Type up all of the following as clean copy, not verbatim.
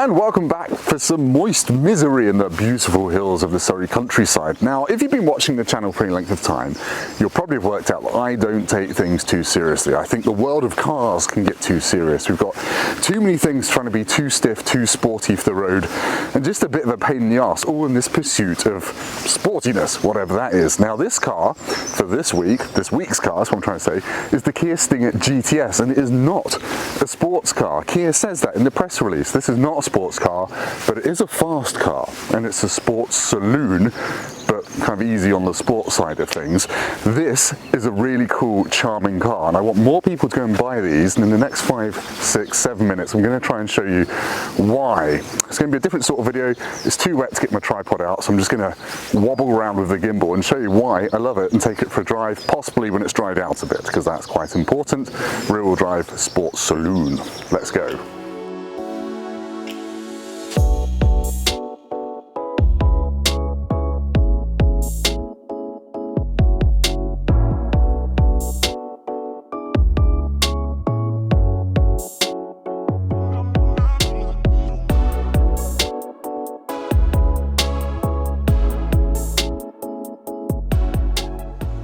And welcome back for some moist misery in the beautiful hills of the Surrey countryside. Now, if you've been watching the channel for any length of time, you'll probably have worked out that I don't take things too seriously. I think the world of cars can get too serious. We've got too many things trying to be too stiff, too sporty for the road, and just a bit of a pain in the arse, all in this pursuit of sportiness, whatever that is. Now, this car for this week's car, that's what I'm trying to say, is the Kia Stinger GTS, and it is not a sports car. Kia says that in the press release. This is not a sports car, but it is a fast car, and it's a sports saloon, but kind of easy on the sports side of things. This is a really cool, charming car, and I want more people to go and buy these, and in the next 5, 6, 7 minutes, I'm going to try and show you why. It's going to be a different sort of video. It's too wet to get my tripod out, so I'm just going to wobble around with the gimbal and show you why I love it and take it for a drive, possibly when it's dried out a bit, because that's quite important. Rear-wheel drive sports saloon. Let's go.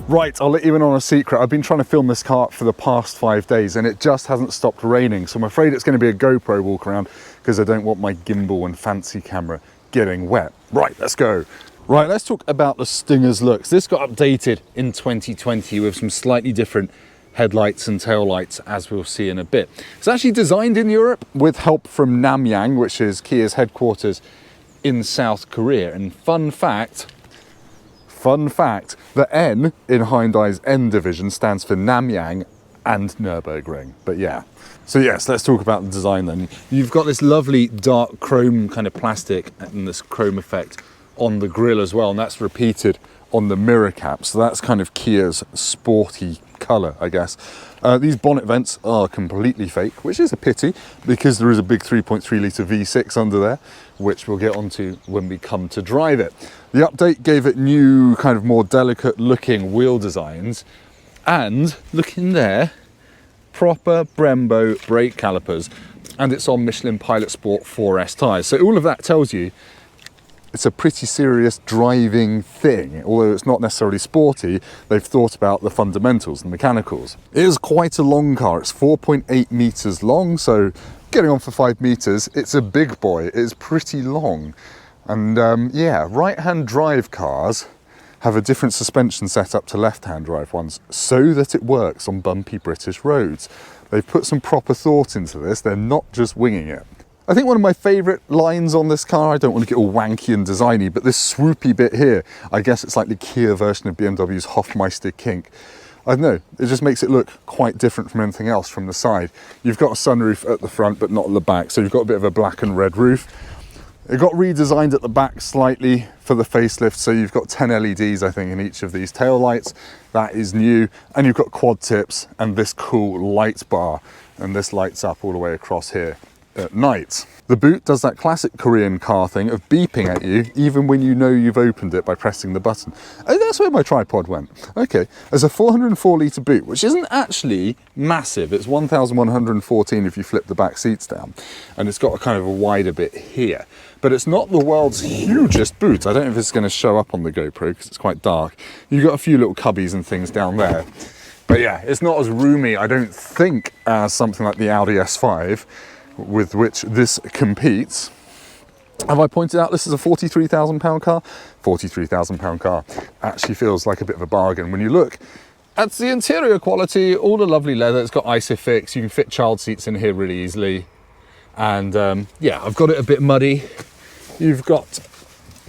Right, I'll let you in on a secret. I've been trying to film this car for the past 5 days and it just hasn't stopped raining. So I'm afraid it's going to be a GoPro walk around because I don't want my gimbal and fancy camera getting wet. Right, let's go. Right, let's talk about the Stinger's looks. This got updated in 2020 with some slightly different headlights and taillights, as we'll see in a bit. It's actually designed in Europe with help from Namyang, which is Kia's headquarters in South Korea. And fun fact, the N in Hyundai's N division stands for Namyang and Nürburgring, but yeah. So yes, let's talk about the design then. You've got this lovely dark chrome kind of plastic and this chrome effect on the grille as well, and that's repeated on the mirror cap. So that's kind of Kia's sporty colour, I guess. These bonnet vents are completely fake, which is a pity because there is a big 3.3 litre V6 under there, which we'll get onto when we come to drive it. The update gave it new, kind of more delicate looking wheel designs, and look in there, proper Brembo brake calipers, and it's on Michelin Pilot Sport 4S tyres. So all of that tells you it's a pretty serious driving thing. Although it's not necessarily sporty, they've thought about the fundamentals and mechanicals. It is quite a long car. It's 4.8 meters long, so getting on for 5 meters, it's a big boy. It's pretty long. And yeah, right-hand drive cars have a different suspension setup to left-hand drive ones so that it works on bumpy British roads. They've put some proper thought into this. They're not just winging it. I think one of my favourite lines on this car, I don't want to get all wanky and designy, but this swoopy bit here, I guess it's like the Kia version of BMW's Hofmeister kink. I don't know, it just makes it look quite different from anything else from the side. You've got a sunroof at the front, but not at the back, so you've got a bit of a black and red roof. It got redesigned at the back slightly for the facelift, so you've got 10 LEDs, I think, in each of these tail lights. That is new, and you've got quad tips and this cool light bar, and this lights up all the way across here at night. The boot does that classic Korean car thing of beeping at you even when you know you've opened it by pressing the button. Oh, that's where my tripod went. Okay, there's a 404 litre boot, which isn't actually massive. It's 1,114 if you flip the back seats down, and it's got a kind of a wider bit here. But it's not the world's hugest boot. I don't know if it's going to show up on the GoPro because it's quite dark. You've got a few little cubbies and things down there. But yeah, it's not as roomy, I don't think, as something like the Audi S5, with which this competes. Have I pointed out this is a £43,000 car? £43,000 car actually feels like a bit of a bargain when you look at the interior quality. All the lovely leather, it's got ISOFIX, you can fit child seats in here really easily. And yeah, I've got it a bit muddy. You've got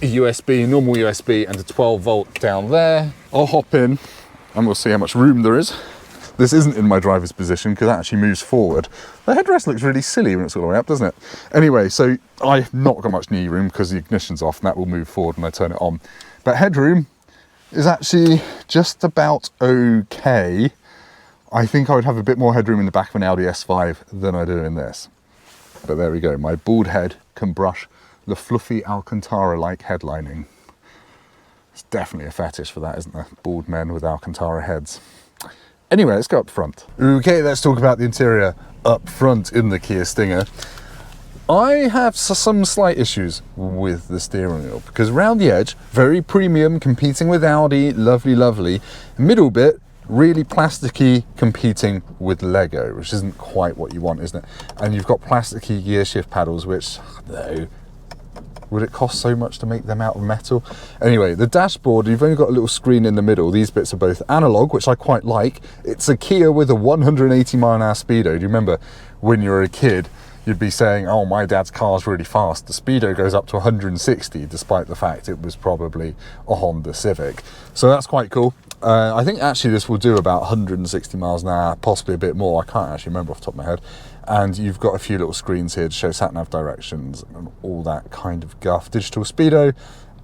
a USB, normal USB, and a 12 volt down there. I'll hop in and we'll see how much room there is. This isn't in my driver's position because it actually moves forward. The headrest looks really silly when it's all the way up, doesn't it? Anyway, so I've not got much knee room because the ignition's off and that will move forward when I turn it on. But headroom is actually just about okay. I think I would have a bit more headroom in the back of an Audi S5 than I do in this. But there we go, my bald head can brush the fluffy Alcantara-like headlining. It's definitely a fetish for that, isn't there? Bald men with Alcantara heads. Anyway, let's go up front. Okay, let's talk about the interior up front in the Kia Stinger. I have some slight issues with the steering wheel because around the edge, very premium, competing with Audi, lovely, lovely. Middle bit, really plasticky, competing with Lego, which isn't quite what you want, isn't it? And you've got plasticky gear shift paddles, which, no, would it cost so much to make them out of metal? Anyway, the dashboard, you've only got a little screen in the middle. These bits are both analog, which I quite like. It's a Kia with a 180 mile an hour speedo. Do you remember when you were a kid, you'd be saying, oh, my dad's car's really fast. The speedo goes up to 160, despite the fact it was probably a Honda Civic. So that's quite cool. I think actually this will do about 160 miles an hour, possibly a bit more. I can't actually remember off the top of my head. And you've got a few little screens here to show sat-nav directions and all that kind of guff. Digital speedo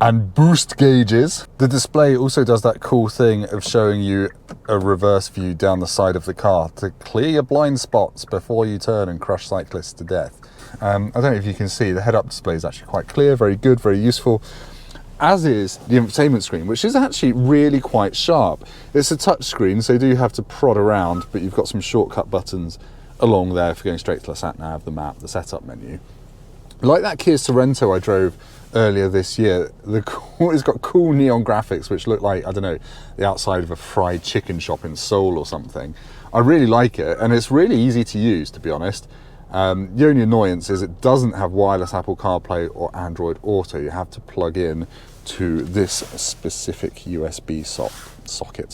and boost gauges. The display also does that cool thing of showing you a reverse view down the side of the car to clear your blind spots before you turn and crush cyclists to death. I don't know if you can see, the head-up display is actually quite clear, very good, very useful. As is the infotainment screen, which is actually really quite sharp. It's a touch screen, so you do have to prod around, but you've got some shortcut buttons along there for going straight to the sat-nav, the map, the setup menu. Like that Kia Sorento I drove earlier this year, it's got cool neon graphics which look like, I don't know, the outside of a fried chicken shop in Seoul or something. I really like it, and it's really easy to use, to be honest. The only annoyance is it doesn't have wireless Apple CarPlay or Android Auto. You have to plug in to this specific USB socket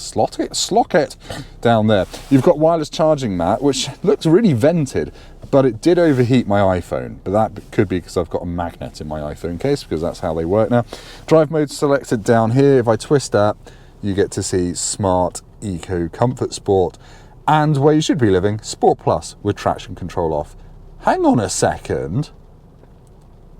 down there. You've got wireless charging mat, which looks really vented, but it did overheat my iPhone. But that could be because I've got a magnet in my iPhone case, because that's how they work now. Drive mode selected down here. If I twist that, you get to see Smart, Eco, Comfort Sport, and where you should be living, Sport Plus with traction control off. Hang on a second.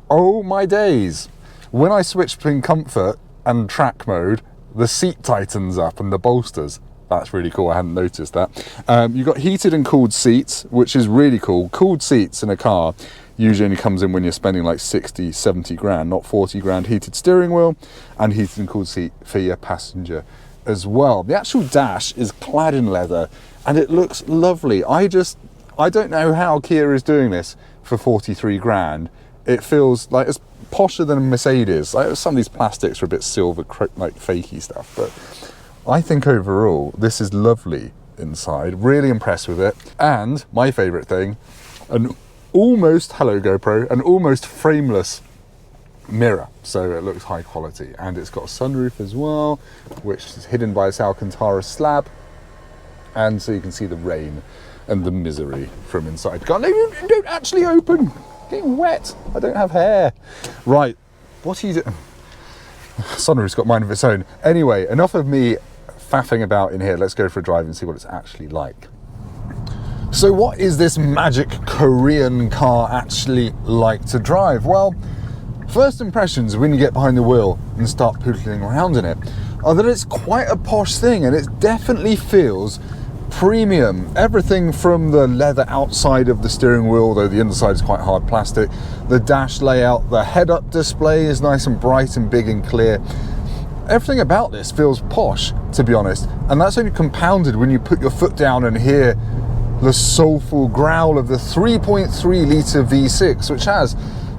Oh my days. When I switch between comfort and track mode, the seat tightens up and the bolsters. That's really cool, I hadn't noticed that. You've got heated and cooled seats, which is really cool. Cooled seats in a car usually only comes in when you're spending like 60, 70 grand, not 40 grand. Heated steering wheel and heated and cooled seat for your passenger as well. The actual dash is clad in leather and it looks lovely. I don't know how Kia is doing this for 43 grand. It feels like it's posher than a Mercedes. Like some of these plastics are a bit silver, like fakey stuff, but I think overall this is lovely inside. Really impressed with it. And my favourite thing, an almost, hello GoPro, an almost frameless mirror, so it looks high quality. And it's got a sunroof as well, which is hidden by this Alcantara slab, and so you can see the rain and the misery from inside. God, no, you don't actually open. Getting wet. I don't have hair. Right, what are you doing? Sunroof's got mind of its own. Anyway, enough of me faffing about in here. Let's go for a drive and see what it's actually like. So what is this magic Korean car actually like to drive? Well, first impressions when you get behind the wheel and start pootling around in it are that it's quite a posh thing, and it definitely feels premium. Everything from the leather outside of the steering wheel, though the inside is quite hard plastic, the dash layout, the head-up display is nice and bright and big and clear. Everything about this feels posh, to be honest, and that's only compounded when you put your foot down and hear the soulful growl of the 3.3 litre V6, which has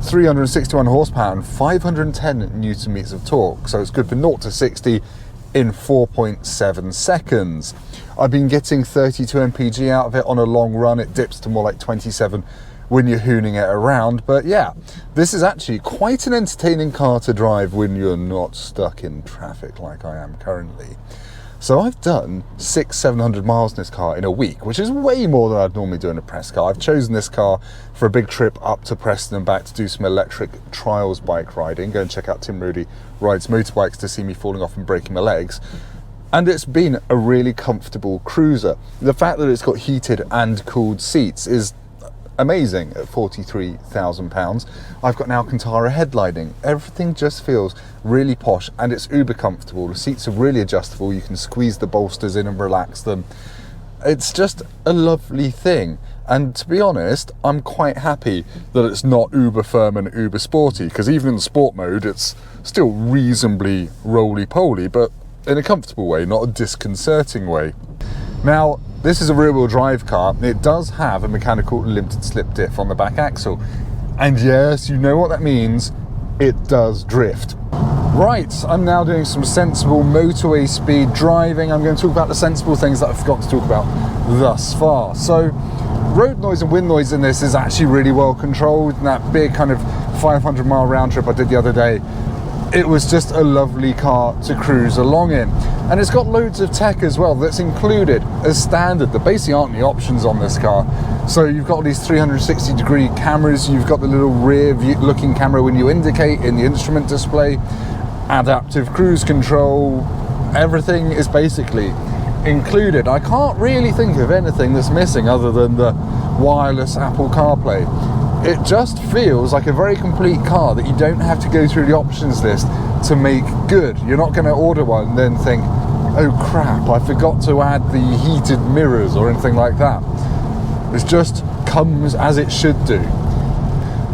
361 horsepower and 510 newton meters of torque, so it's good for 0 to 60 in 4.7 seconds. I've been getting 32 mpg out of it on a long run. It dips to more like 27 when you're hooning it around. But yeah, this is actually quite an entertaining car to drive when you're not stuck in traffic like I am currently. So I've done 600-700 miles in this car in a week, which is way more than I'd normally do in a press car. I've chosen this car for a big trip up to Preston and back to do some electric trials bike riding. Go and check out Tim Rudy Rides Motorbikes to see me falling off and breaking my legs. And it's been a really comfortable cruiser. The fact that it's got heated and cooled seats is amazing at £43,000. I've got an Alcantara headlining. Everything just feels really posh and it's uber comfortable. The seats are really adjustable. You can squeeze the bolsters in and relax them. It's just a lovely thing. And to be honest, I'm quite happy that it's not uber firm and uber sporty, because even in sport mode, it's still reasonably roly-poly, but in a comfortable way, not a disconcerting way. Now, this is a rear-wheel drive car. It does have a mechanical limited slip diff on the back axle. And yes, you know what that means, it does drift. Right, I'm now doing some sensible motorway speed driving. I'm going to talk about the sensible things that I forgot to talk about thus far. So, road noise and wind noise in this is actually really well controlled. And that big kind of 500-mile round trip I did the other day, it was just a lovely car to cruise along in. And it's got loads of tech as well that's included as standard. There basically aren't any options on this car. So you've got these 360-degree cameras, you've got the little rear view looking camera when you indicate in the instrument display, adaptive cruise control, everything is basically included. I can't really think of anything that's missing other than the wireless Apple CarPlay. It just feels like a very complete car that you don't have to go through the options list to make good. You're not going to order one and then think, oh crap, I forgot to add the heated mirrors or anything like that. It just comes as it should do.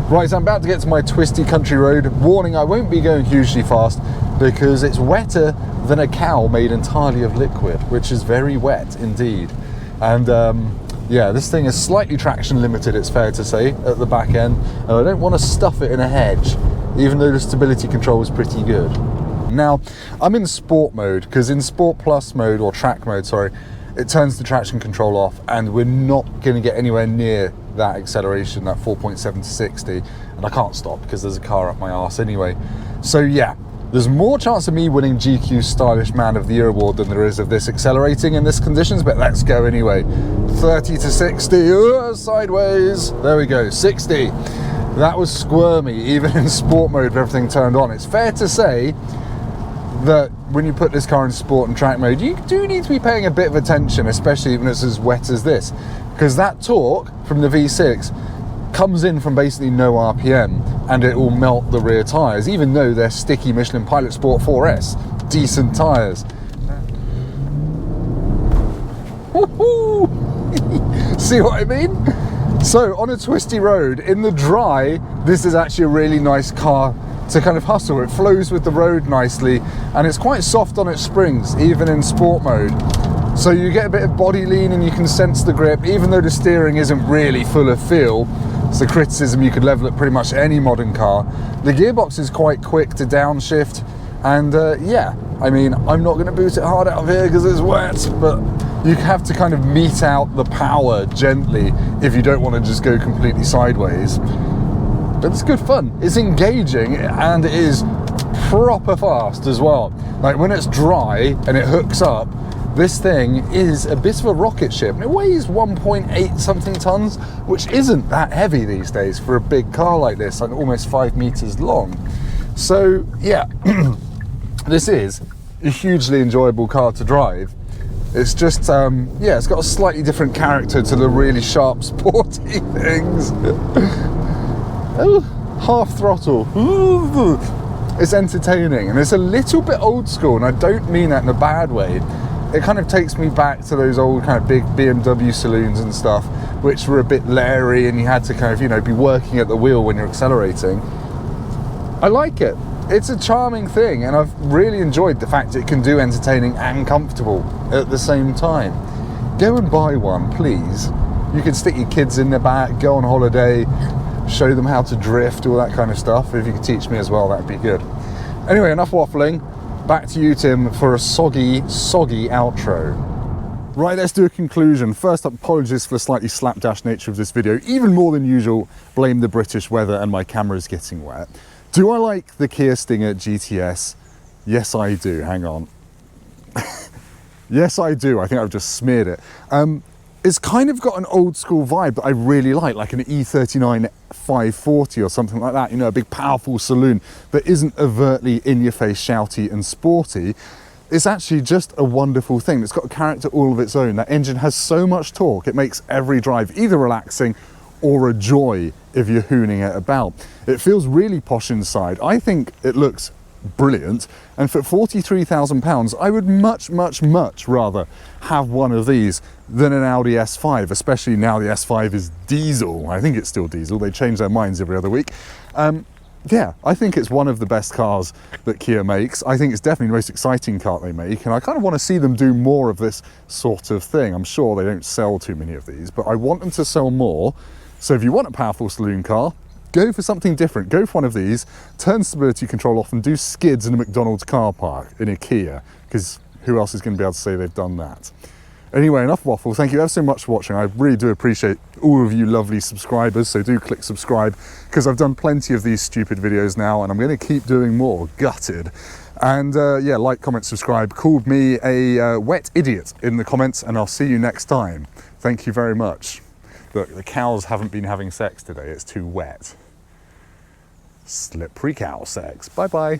Right, so I'm about to get to my twisty country road. Warning, I won't be going hugely fast because it's wetter than a cow made entirely of liquid, which is very wet indeed. And yeah, this thing is slightly traction limited, it's fair to say, at the back end. And I don't want to stuff it in a hedge, even though the stability control is pretty good. Now, I'm in sport mode, because in sport plus mode, or track mode, sorry, it turns the traction control off, and we're not going to get anywhere near that acceleration, that 4.7 to 60. And I can't stop, because there's a car up my arse anyway. So yeah, there's more chance of me winning GQ's Stylish Man of the Year award than there is of this accelerating in this conditions, but let's go anyway. 30 to 60, sideways. There we go, 60. That was squirmy, even in sport mode with everything turned on. It's fair to say that when you put this car in sport and track mode, you do need to be paying a bit of attention, especially when it's as wet as this, because that torque from the V6 comes in from basically no RPM, and it will melt the rear tyres, even though they're sticky Michelin Pilot Sport 4S, decent tyres. See what I mean? So on a twisty road, in the dry, this is actually a really nice car to kind of hustle. It flows with the road nicely, and it's quite soft on its springs, even in sport mode. So you get a bit of body lean and you can sense the grip, even though the steering isn't really full of feel. It's a criticism you could level at pretty much any modern car. The gearbox is quite quick to downshift, and yeah, I mean, I'm not going to boot it hard out of here because it's wet, but you have to kind of mete out the power gently if you don't want to just go completely sideways. But it's good fun, it's engaging, and it is proper fast as well. Like when it's dry and it hooks up, this thing is a bit of a rocket ship, and it weighs 1.8 something tons, which isn't that heavy these days for a big car like this, like almost 5 meters long. So yeah, this is a hugely enjoyable car to drive. It's just, yeah, it's got a slightly different character to the really sharp, sporty things. Oh, half throttle. Ooh. It's entertaining, and it's a little bit old school, and I don't mean that in a bad way. It kind of takes me back to those old kind of big BMW saloons and stuff, which were a bit leery, and you had to kind of, you know, be working at the wheel when you're accelerating. I like it. It's a charming thing, and I've really enjoyed the fact it can do entertaining and comfortable at the same time. Go and buy one, please. You can stick your kids in the back, go on holiday, show them how to drift, all that kind of stuff. If you could teach me as well, that'd be good. Anyway, enough waffling. Back to you, Tim, for a soggy outro. Right, let's do a conclusion. First up, apologies for the slightly slapdash nature of this video. Even more than usual, blame the British weather and my camera's getting wet. Do I like the Kia Stinger GTS? Yes, I do. Hang on. Yes, I do. I think I've just smeared it. It's kind of got an old school vibe that I really like an E39 540 or something like that. You know, a big powerful saloon that isn't overtly in your face, shouty and sporty. It's actually just a wonderful thing. It's got a character all of its own. That engine has so much torque, it makes every drive either relaxing or a joy if you're hooning it about. It feels really posh inside. I think it looks brilliant, and for £43,000 I would much rather have one of these than an Audi S5, especially now the S5 is diesel. I think it's still diesel, they change their minds every other week. Yeah, I think it's one of the best cars that Kia makes. I think it's definitely the most exciting car they make, and I kind of want to see them do more of this sort of thing. I'm sure they don't sell too many of these, but I want them to sell more. So if you want a powerful saloon car, go for something different. Go for one of these, turn stability control off and do skids in a McDonald's car park in a Kia, because who else is going to be able to say they've done that? Anyway, enough waffle. Thank you ever so much for watching. I really do appreciate all of you lovely subscribers, so do click subscribe, because I've done plenty of these stupid videos now and I'm going to keep doing more. Gutted. And yeah, like, comment, subscribe. Called me a wet idiot in the comments, and I'll see you next time. Thank you very much. Look, the cows haven't been having sex today. It's too wet. Slippery cow sex. Bye bye.